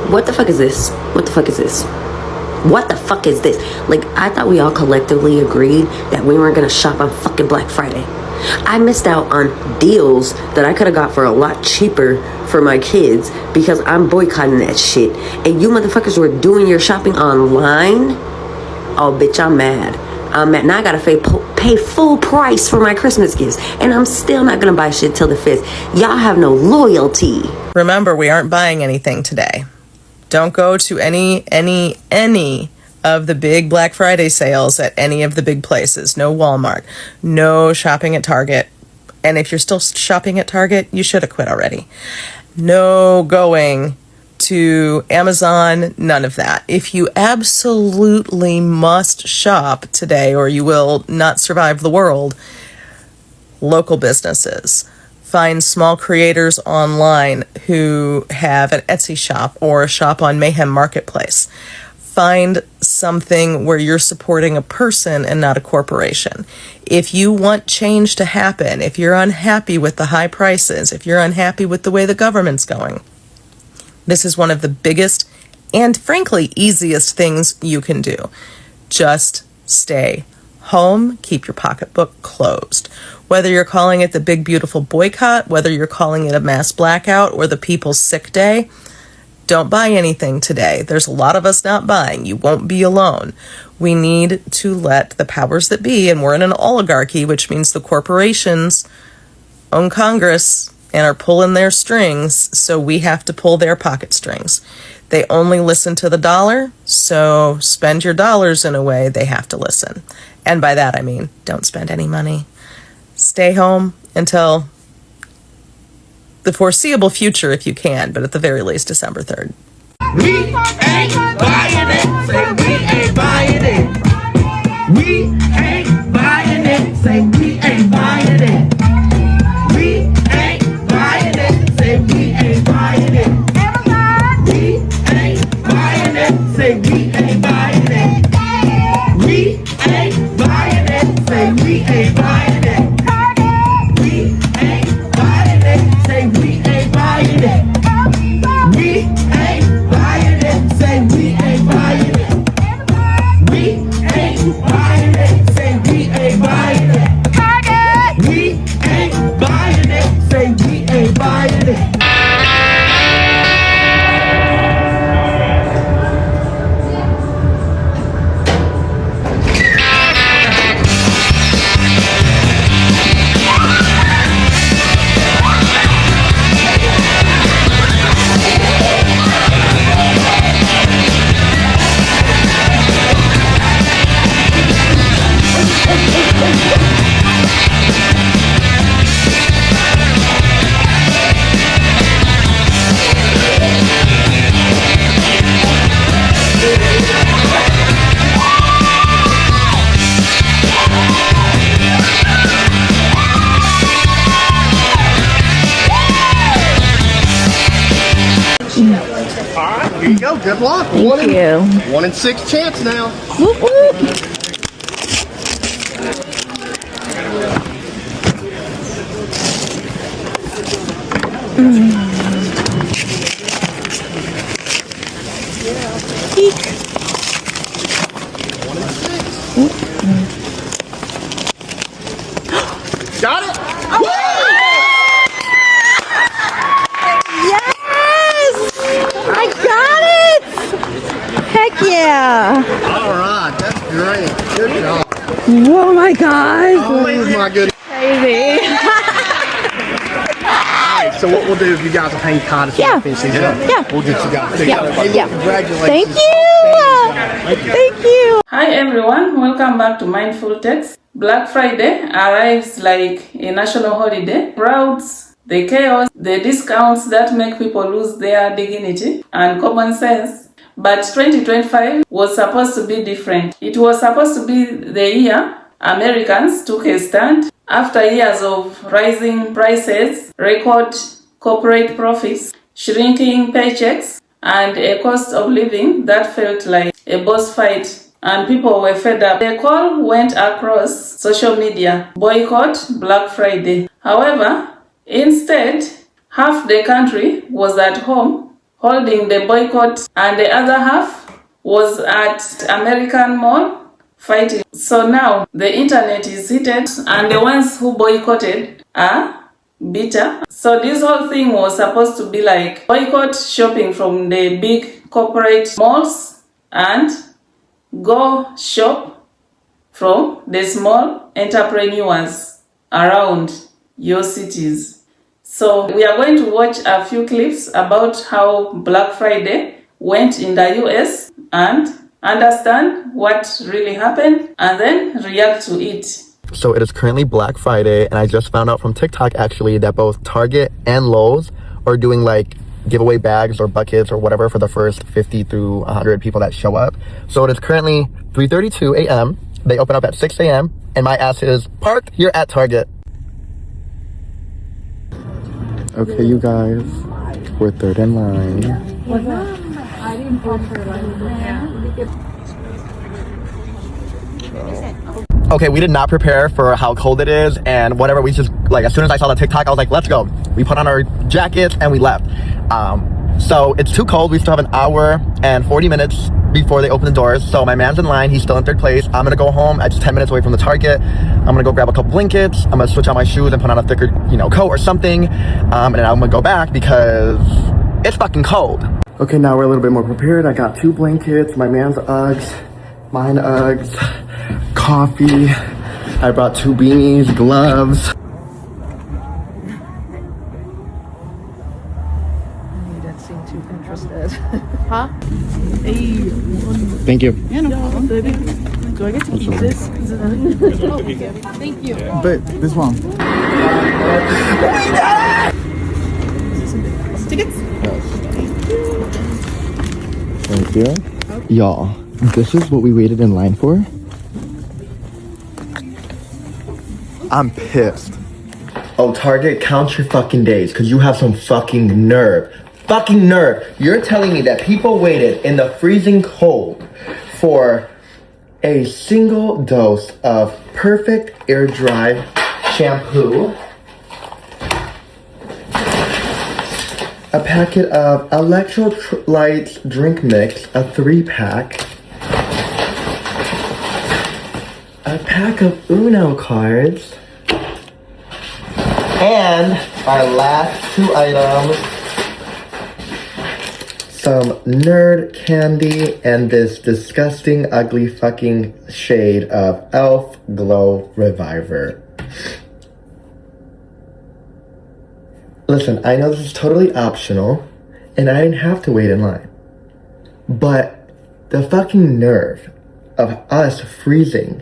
What the fuck is this? What the fuck is this? What the fuck is this? Like, I thought we all collectively agreed that we weren't gonna shop on fucking Black Friday. I missed out on deals that I could have got for a lot cheaper for my kids because I'm boycotting that shit. And you motherfuckers were doing your shopping online? Oh, bitch, I'm mad. I'm mad. Now I gotta pay full price for my Christmas gifts. And I'm still not gonna buy shit till the 5th. Y'all have no loyalty. Remember, we aren't buying anything today. Don't go to any of the big Black Friday sales at any of the big places. No Walmart. No shopping at Target. And if you're still shopping at Target, you should have quit already. No going to Amazon. None of that. If you absolutely must shop today or you will not survive the world, local businesses. Find small creators online who have an Etsy shop or a shop on Mayhem Marketplace. Find something where you're supporting a person and not a corporation. If you want change to happen, if you're unhappy with the high prices, if you're unhappy with the way the government's going, this is one of the biggest and frankly easiest things you can do. Just stay home, keep your pocketbook closed. Whether you're calling it the big beautiful boycott, whether you're calling it a mass blackout or the people's sick day, don't buy anything today. There's a lot of us not buying. You won't be alone. We need to let the powers that be, and we're in an oligarchy, which means the corporations own Congress and are pulling their strings, so we have to pull their pocket strings. They only listen to the dollar, so spend your dollars in a way they have to listen. And by that I mean, don't spend any money. Stay home until the foreseeable future if you can, but at the very least December 3rd. We ain't buying it. Say we ain't buying it. We ain't buying it. Say we ain't buying it. We ain't buying it. Say we ain't buying it. We ain't buying it. Say we ain't buying it. We ain't buying it. Say we ain't buying it. We ain't buying it. Say we ain't buying it. We ain't buying it. Say we ain't buying it. We ain't buying it. Say we ain't buying it. We ain't buying it. Say we ain't buying it. Here you go. Good luck. Thank you. 1 in 6 chance now. Whoop, whoop. Eek. Got it. I got it! Heck yeah! All right. That's great. Good job. Oh my god! Oh my goodness. Crazy. So what we'll do is you guys will hang tight as Yeah. we finish these up. Yeah. We'll get you guys. Yeah. Hey, look, Yeah. congratulations. Thank you! Thank you! Hi everyone, welcome back to Mindful Text. Black Friday arrives like a national holiday. Crowds, the chaos, the discounts that make people lose their dignity and common sense. But 2025 was supposed to be different. It was supposed to be the year Americans took a stand after years of rising prices, record corporate profits, shrinking paychecks, and a cost of living that felt like a boss fight. And people were fed up. The call went across social media: boycott Black Friday. However, instead, half the country was at home holding the boycott, and the other half was at American Mall fighting. So now the internet is heated, and the ones who boycotted are bitter. So this whole thing was supposed to be like boycott shopping from the big corporate malls and go shop from the small entrepreneurs around your cities. So we are going to watch a few clips about how Black Friday went in the US and understand what really happened and then react to it. So it is currently Black Friday, and I just found out from TikTok actually that both Target and Lowe's are doing like giveaway bags or buckets or whatever for the first 50 through 100 people that show up. So it is currently 3:32 a.m. They open up at 6 a.m. and my ass is parked here at Target. Okay, you guys, we're third in line. Okay, we did not prepare for how cold it is and whatever. We just, like, as soon as I saw the TikTok, I was like, let's go. We put on our jackets and we left. So it's too cold. We still have an hour and 40 minutes before they open the doors. So my man's in line. He's still in third place. I'm gonna go home. I'm just 10 minutes away from the Target. I'm gonna go grab a couple blankets. I'm gonna switch out my shoes and put on a thicker, coat or something. And then I'm gonna go back because it's fucking cold. Okay, now we're a little bit more prepared. I got 2 blankets, my man's Uggs, mine Uggs, coffee. I brought 2 beanies, gloves. Thank you. Yeah, no problem. Do I get to keep this? Thank you. But this one. Tickets? Thank you. Y'all, this is what we waited in line for. I'm pissed. Oh, Target, count your fucking days, because you have some fucking nerve. Fucking nerve. You're telling me that people waited in the freezing cold for a single dose of perfect air dry shampoo, a packet of electrolytes drink mix, a 3-pack, a pack of Uno cards, and our last 2 items, some nerd candy and this disgusting, ugly fucking shade of e.l.f. Glow Reviver. Listen, I know this is totally optional, and I didn't have to wait in line. But the fucking nerve of us freezing.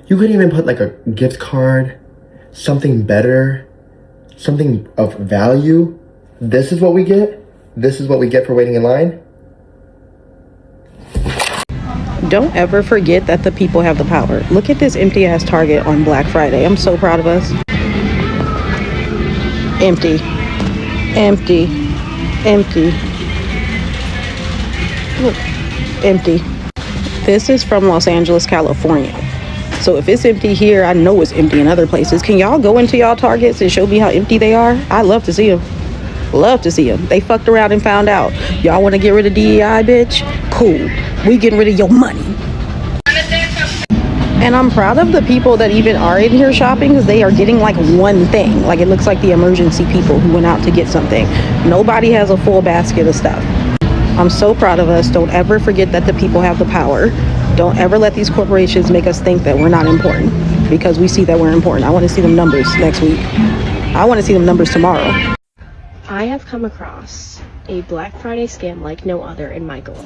You couldn't even put like a gift card, something better, something of value. This is what we get? This is what we get for waiting in line? Don't ever forget that the people have the power. Look at this empty ass Target on Black Friday. I'm so proud of us. Empty. Empty. Empty. Look. Empty. This is from Los Angeles, California. So if it's empty here, I know it's empty in other places. Can y'all go into y'all Targets and show me how empty they are? I love to see them. Love to see them. They fucked around and found out. Y'all want to get rid of DEI, bitch? Cool. We getting rid of your money. And I'm proud of the people that even are in here shopping, because they are getting like one thing. Like, it looks like the emergency people who went out to get something. Nobody has a full basket of stuff. I'm so proud of us. Don't ever forget that the people have the power. Don't ever let these corporations make us think that we're not important, because we see that we're important. I want to see them numbers next week. I want to see them numbers tomorrow. I have come across a Black Friday scam like no other in my goal.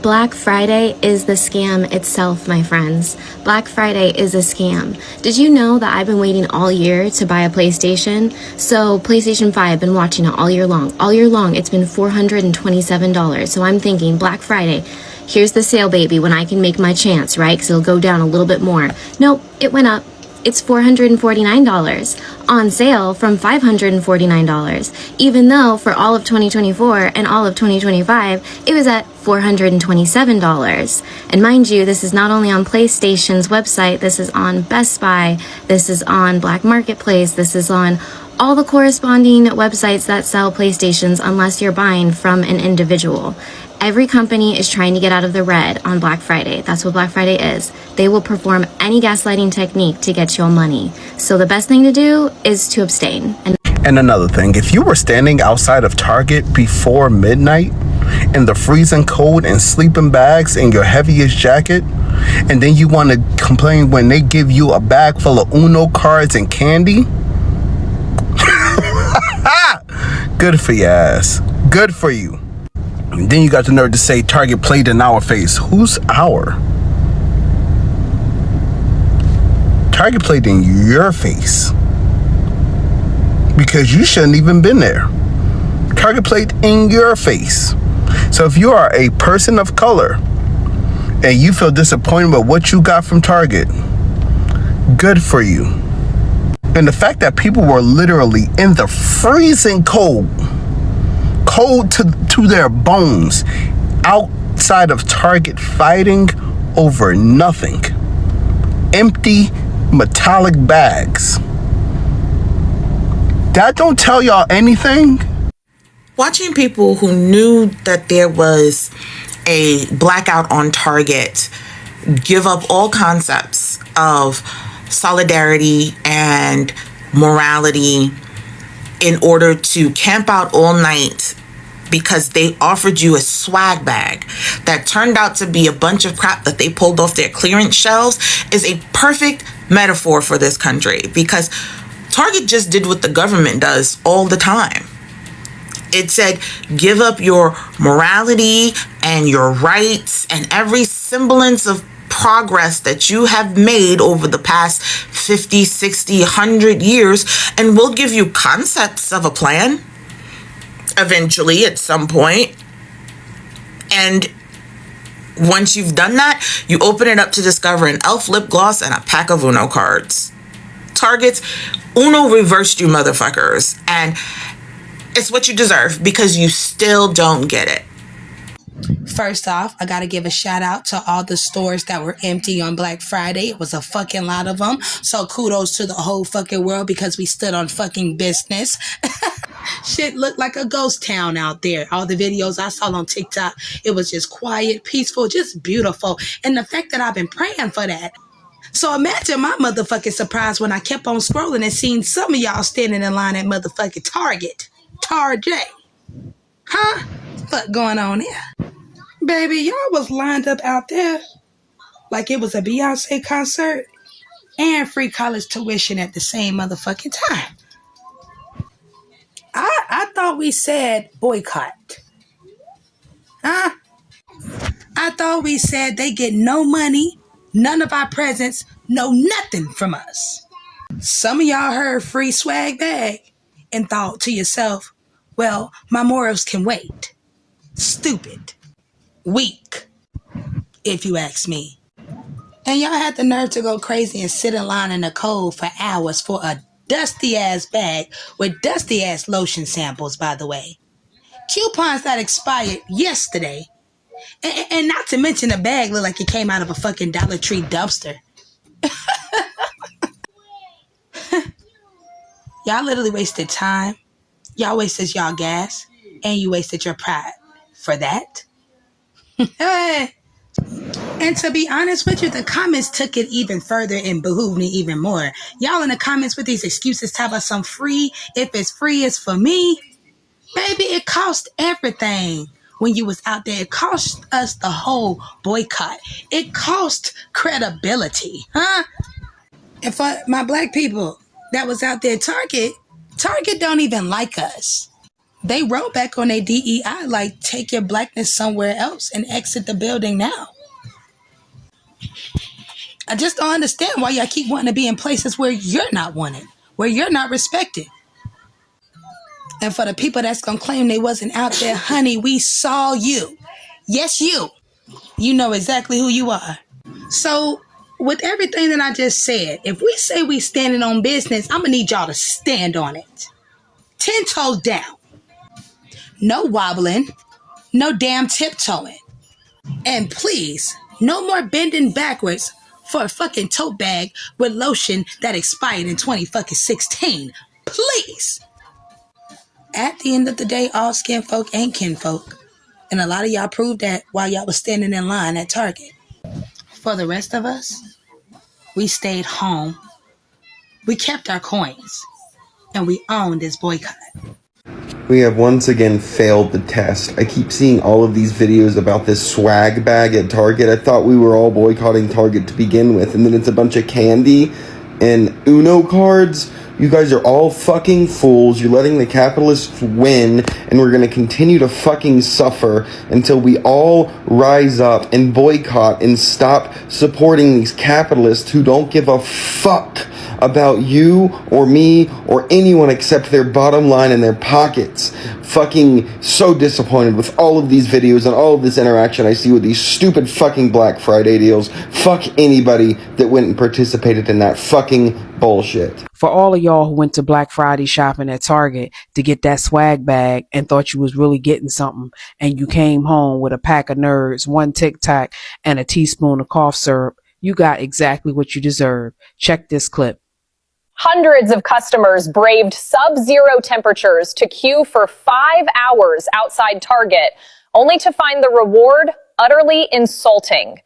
Black Friday is the scam itself, my friends. Black Friday is a scam. Did you know that I've been waiting all year to buy a PlayStation? So PlayStation 5, I've been watching it all year long. All year long, it's been $427. So I'm thinking Black Friday, here's the sale, baby, when I can make my chance, right? Because it'll go down a little bit more. Nope, it went up. It's $449 on sale from $549, even though for all of 2024 and all of 2025, it was at $427. And mind you, this is not only on PlayStation's website, this is on Best Buy, this is on Black Marketplace, this is on all the corresponding websites that sell PlayStations unless you're buying from an individual. Every company is trying to get out of the red on Black Friday. That's what Black Friday is. They will perform any gaslighting technique to get your money. So the best thing to do is to abstain. And another thing, if you were standing outside of Target before midnight in the freezing cold and sleeping bags in your heaviest jacket, and then you want to complain when they give you a bag full of Uno cards and candy, good for your ass. Good for you. And then you got the nerve to say Target played in our face. Who's our? Target played in your face. Because you shouldn't even been there. Target played in your face. So if you are a person of color and you feel disappointed with what you got from Target, good for you. And the fact that people were literally in the freezing cold to their bones, outside of Target fighting over nothing. Empty metallic bags. That don't tell y'all anything? Watching people who knew that there was a blackout on Target give up all concepts of solidarity and morality in order to camp out all night because they offered you a swag bag that turned out to be a bunch of crap that they pulled off their clearance shelves is a perfect metaphor for this country, because Target just did what the government does all the time. It said, give up your morality and your rights and every semblance of progress that you have made over the past 50, 60, 100 years, and we'll give you concepts of a plan eventually at some point. And once you've done that, you open it up to discover an elf lip gloss and a pack of Uno cards. Target's Uno reversed you motherfuckers, and it's what you deserve because you still don't get it. First off, I gotta give a shout out to all the stores that were empty on Black Friday. It was a fucking lot of them. So kudos to the whole fucking world because we stood on fucking business. Shit looked like a ghost town out there. All the videos I saw on TikTok, it was just quiet, peaceful, just beautiful. And the fact that I've been praying for that. So imagine my motherfucking surprise when I kept on scrolling and seen some of y'all standing in line at motherfucking Target. Target. Huh? What going on here? Baby, y'all was lined up out there like it was a Beyonce concert and free college tuition at the same motherfucking time. I thought we said boycott. Huh? I thought we said they get no money, none of our presents, no nothing from us. Some of y'all heard free swag bag and thought to yourself, well, my morals can wait. Stupid. Weak, if you ask me. And y'all had the nerve to go crazy and sit in line in the cold for hours for a dusty ass bag with dusty ass lotion samples, by the way. Coupons that expired yesterday. And not to mention the bag looked like it came out of a fucking Dollar Tree dumpster. Y'all literally wasted time. Y'all wasted y'all gas. And you wasted your pride. For that? Hey. And to be honest with you, the comments took it even further and behooved me even more. Y'all in the comments with these excuses talk about some free. If it's free, it's for me. Baby, it cost everything when you was out there. It cost us the whole boycott. It cost credibility, huh? And for my black people that was out there, Target don't even like us. They wrote back on their DEI like, take your blackness somewhere else and exit the building now. I just don't understand why y'all keep wanting to be in places where you're not wanted, where you're not respected. And for the people that's going to claim they wasn't out there, honey, we saw you. Yes, you. You know exactly who you are. So with everything that I just said, if we say we standing on business, I'm going to need y'all to stand on it. 10 toes down. No wobbling, no damn tiptoeing. And please, no more bending backwards for a fucking tote bag with lotion that expired in 2016. Please. At the end of the day, all skin folk ain't kinfolk. And a lot of y'all proved that while y'all was standing in line at Target. For the rest of us, we stayed home. We kept our coins. And we owned this boycott. We have once again failed the test. I keep seeing all of these videos about this swag bag at Target. I thought we were all boycotting Target to begin with, and then it's a bunch of candy and Uno cards. You guys are all fucking fools. You're letting the capitalists win, and we're gonna continue to fucking suffer until we all rise up and boycott and stop supporting these capitalists who don't give a fuck about you or me or anyone except their bottom line in their pockets. Fucking so disappointed with all of these videos and all of this interaction I see with these stupid fucking Black Friday deals. Fuck anybody that went and participated in that fucking bullshit. For all of y'all who went to Black Friday shopping at Target to get that swag bag and thought you was really getting something, and you came home with a pack of Nerds, one Tic Tac, and a teaspoon of cough syrup, you got exactly what you deserve. Check this clip. Hundreds of customers braved sub-zero temperatures to queue for 5 hours outside Target, only to find the reward utterly insulting.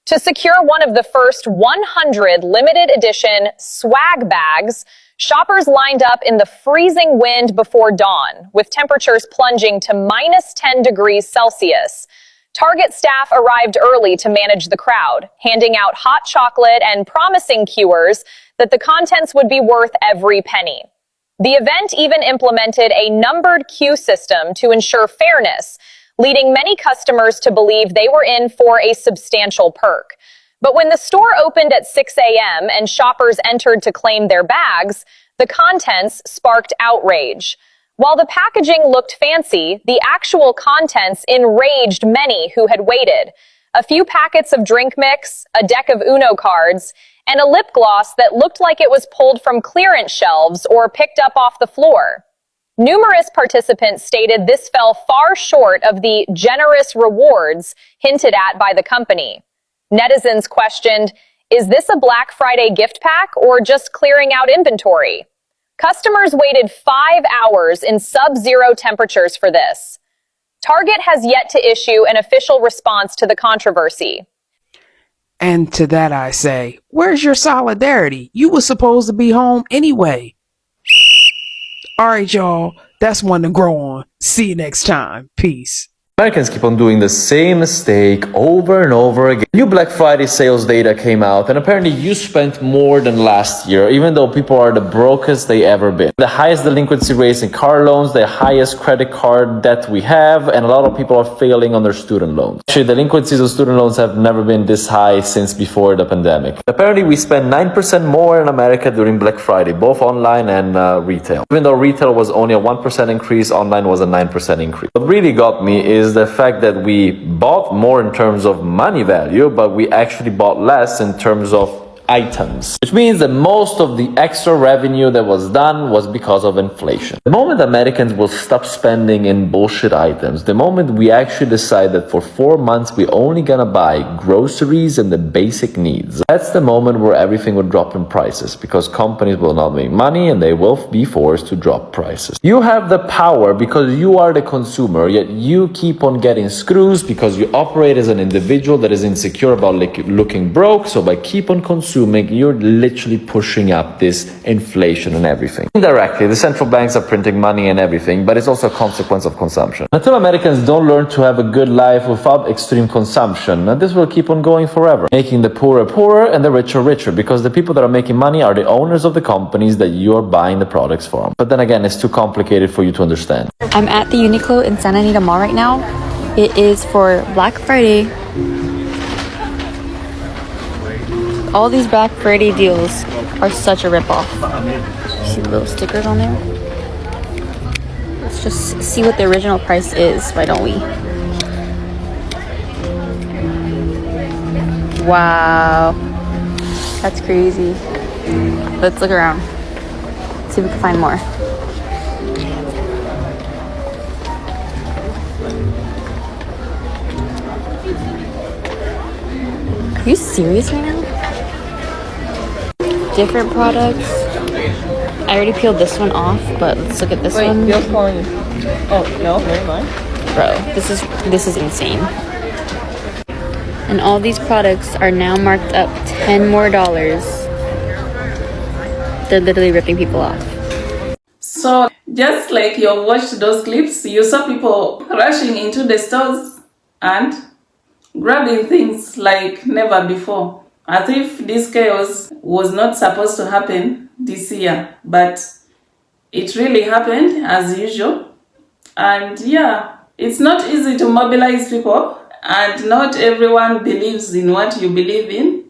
To secure one of the first 100 limited edition swag bags, shoppers lined up in the freezing wind before dawn, with temperatures plunging to minus 10 degrees Celsius. Target staff arrived early to manage the crowd, handing out hot chocolate and promising queuers that the contents would be worth every penny. The event even implemented a numbered queue system to ensure fairness, leading many customers to believe they were in for a substantial perk. But when the store opened at 6 a.m. and shoppers entered to claim their bags, the contents sparked outrage. While the packaging looked fancy, the actual contents enraged many who had waited. A few packets of drink mix, a deck of Uno cards, and a lip gloss that looked like it was pulled from clearance shelves or picked up off the floor. Numerous participants stated this fell far short of the generous rewards hinted at by the company. Netizens questioned, is this a Black Friday gift pack or just clearing out inventory? Customers waited 5 hours in sub-zero temperatures for this. Target has yet to issue an official response to the controversy. And to that I say, where's your solidarity? You were supposed to be home anyway. All right, y'all. That's one to grow on. See you next time. Peace. Americans keep on doing the same mistake over and over again. New Black Friday sales data came out, and apparently you spent more than last year, even though people are the brokest they ever been. The highest delinquency rates in car loans, the highest credit card debt we have, and a lot of people are failing on their student loans. Actually, delinquencies of student loans have never been this high since before the pandemic. Apparently, we spent 9% more in America during Black Friday, both online and retail. Even though retail was only a 1% increase, online was a 9% increase. What really got me is the fact that we bought more in terms of money value, but we actually bought less in terms of items, which means that most of the extra revenue that was done was because of inflation. The moment Americans will stop spending in bullshit items, the moment we actually decide that for 4 months we're only gonna buy groceries and the basic needs, that's the moment where everything will drop in prices, because companies will not make money and they will be forced to drop prices. You have the power because you are the consumer, yet you keep on getting screws because you operate as an individual that is insecure about looking broke. So by keep on consuming, you're literally pushing up this inflation and everything. Indirectly, the central banks are printing money and everything, but it's also a consequence of consumption. Until Americans don't learn to have a good life without extreme consumption, this will keep on going forever, making the poorer poorer and the richer richer, because the people that are making money are the owners of the companies that you are buying the products from. But then again, it's too complicated for you to understand. I'm at the Uniqlo in Santa Anita Mall right now. It is for Black Friday. All these Black Friday deals are such a ripoff. See the little stickers on there? Let's just see what the original price is, why don't we? Wow. That's crazy. Let's look around. See if we can find more. Are you serious right now? Different products. I already peeled this one off, but let's look at this one. Wait, Bill's calling you. Oh, no, never mind. Bro, this is insane. And all these products are now marked up $10 more. They're literally ripping people off. So just like you watched those clips, you saw people rushing into the stores and grabbing things like never before, as if this chaos was not supposed to happen this year, but it really happened as usual. And yeah, it's not easy to mobilize people, and not everyone believes in what you believe in.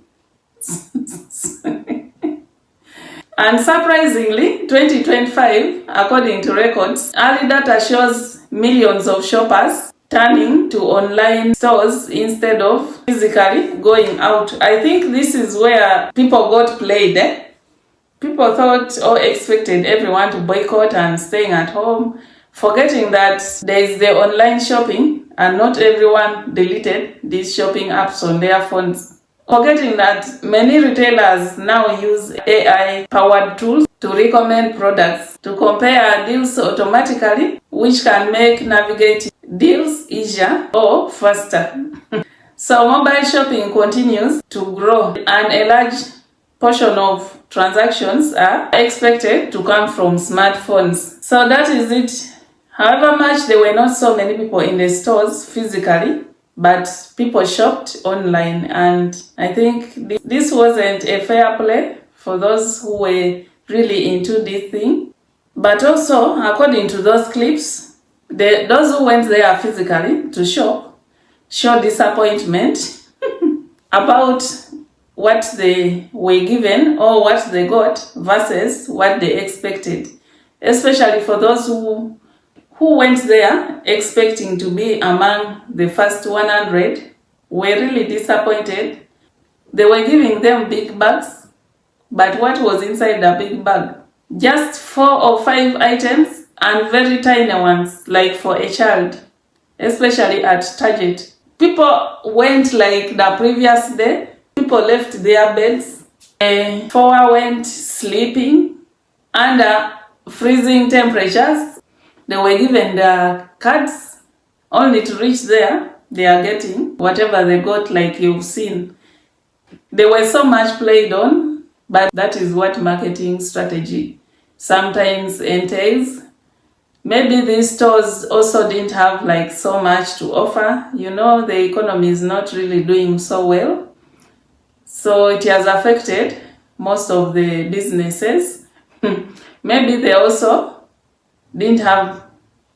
And surprisingly, 2025, according to records, early data shows millions of shoppers turning to online stores instead of physically going out. I think this is where people got played. People thought or expected everyone to boycott and staying at home, forgetting that there is the online shopping and not everyone deleted these shopping apps on their phones. Forgetting that many retailers now use AI-powered tools to recommend products, to compare deals automatically, which can make navigating deals easier or faster. So mobile shopping continues to grow, and a large portion of transactions are expected to come from smartphones. So that is it. However much there were not so many people in the stores physically, but people shopped online, and I think this wasn't a fair play for those who were really into this thing. But also, according to those clips, those who went there physically to shop show disappointment about what they were given or what they got versus what they expected, especially for those who went there expecting to be among the first 100, were really disappointed. They were giving them big bags, but what was inside the big bag? Just 4 or 5 items, and very tiny ones, like for a child, especially at Target. People went like the previous day. People left their beds. 4 went sleeping under freezing temperatures. They were given the cards, only to reach there, they are getting whatever they got, like you've seen. They were so much played on, but that is what marketing strategy sometimes entails. Maybe these stores also didn't have like so much to offer. You know, the economy is not really doing so well. So it has affected most of the businesses. Maybe they also didn't have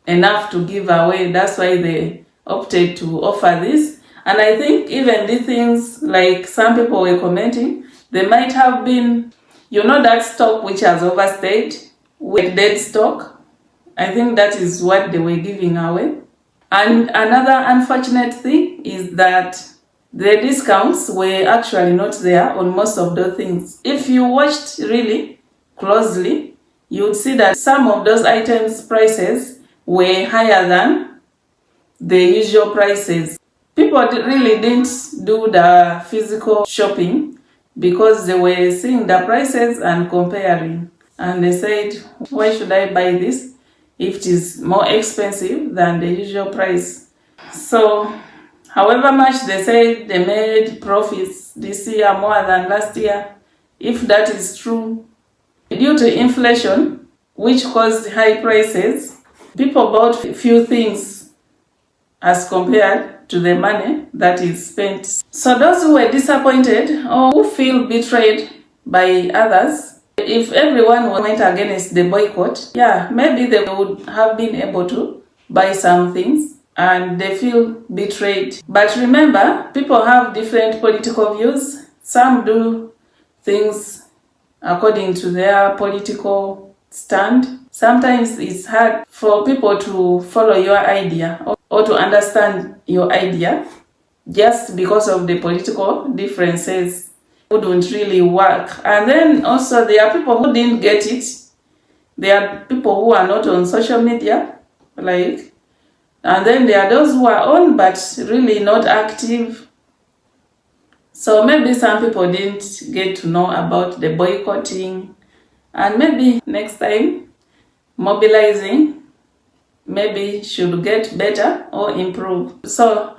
enough to give away. That's why they opted to offer this. And I think even these things, like some people were commenting, they might have been, you know, that stock which has overstayed, with dead stock. I think that is what they were giving away. And another unfortunate thing is that the discounts were actually not there on most of those things. If you watched really closely, you would see that some of those items' prices were higher than the usual prices. People really didn't do the physical shopping because they were seeing the prices and comparing. And they said, why should I buy this if it is more expensive than the usual price? So, however much they said they made profits this year more than last year, if that is true, due to inflation, which caused high prices, people bought few things as compared to the money that is spent. So those who were disappointed or who feel betrayed by others, if everyone went against the boycott, yeah, maybe they would have been able to buy some things, and they feel betrayed. But remember, people have different political views. Some do things according to their political stand. Sometimes it's hard for people to follow your idea or to understand your idea just because of the political differences. Wouldn't really work. And then also there are people who didn't get it. There are people who are not on social media, and then there are those who are on but really not active. So maybe some people didn't get to know about the boycotting And maybe next time, mobilizing maybe should get better or improve. So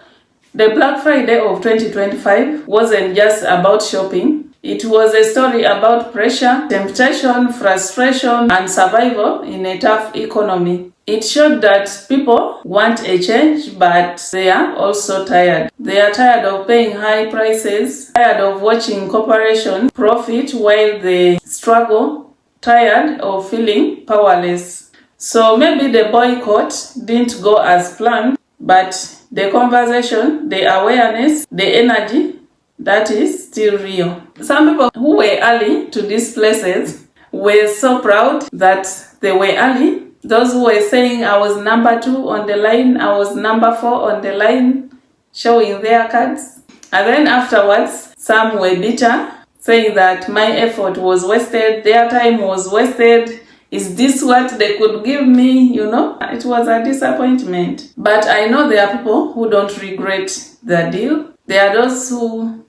the Black Friday of 2025 wasn't just about shopping. It was a story about pressure, temptation, frustration, and survival in a tough economy. It showed that people want a change, but they are also tired. They are tired of paying high prices, tired of watching corporations profit while they struggle, tired of feeling powerless. So maybe the boycott didn't go as planned, but the conversation, the awareness, the energy, that is still real. Some people who were early to these places were so proud that they were early. Those who were saying I was number 2 on the line, I was number 4 on the line, showing their cards. And then afterwards, some were bitter, saying that my effort was wasted, their time was wasted. Is this what they could give me? It was a disappointment. But I know there are people who don't regret the deal. There are those who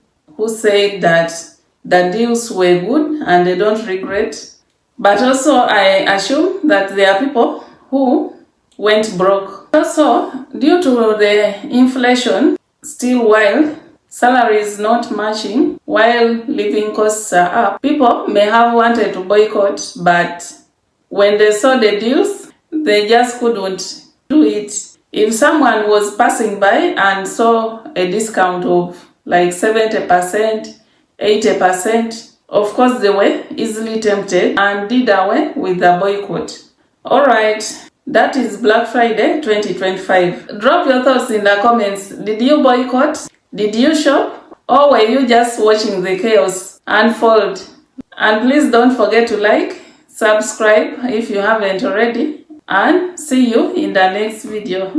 say that the deals were good and they don't regret. But also I assume that there are people who went broke. Also, due to the inflation still wild, salaries not matching while living costs are up, people may have wanted to boycott, but when they saw the deals, they just couldn't do it. If someone was passing by and saw a discount of like 70%, 80%, of course they were easily tempted and did away with the boycott. Alright, that is Black Friday 2025. Drop your thoughts in the comments. Did you boycott? Did you shop? Or were you just watching the chaos unfold? And please don't forget to like, subscribe if you haven't already, and see you in the next video.